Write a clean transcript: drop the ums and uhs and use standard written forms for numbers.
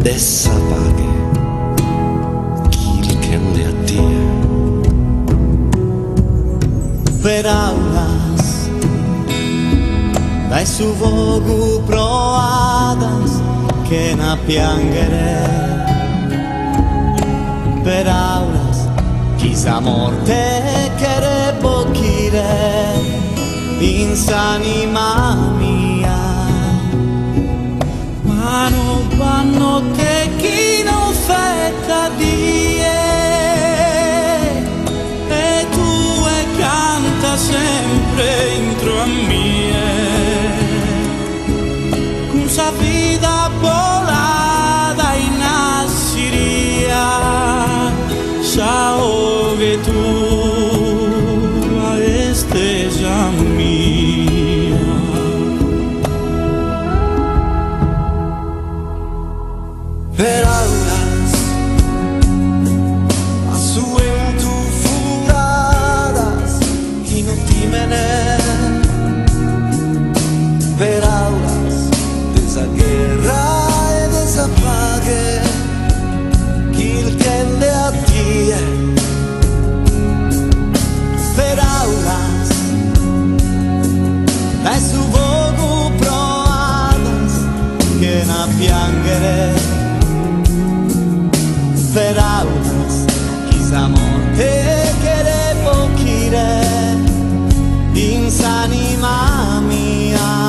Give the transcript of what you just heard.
dessa pague qu'il que le atia per aulas dai su vogu proadas che na piangere per aulas chissà morte che bochire insanima mia ma non vanno te chi non fetta die e tu e canta sempre intro a mie con sa vida volada in Assiria ciao che tu a estesa mia per aulas a su en tu furadas y no timene per aulas de esa guerra y de esa pague qu'il que le atie per aulas dai su vogu proadas che na piangere per aulas chissà morte che le pochire insanima mia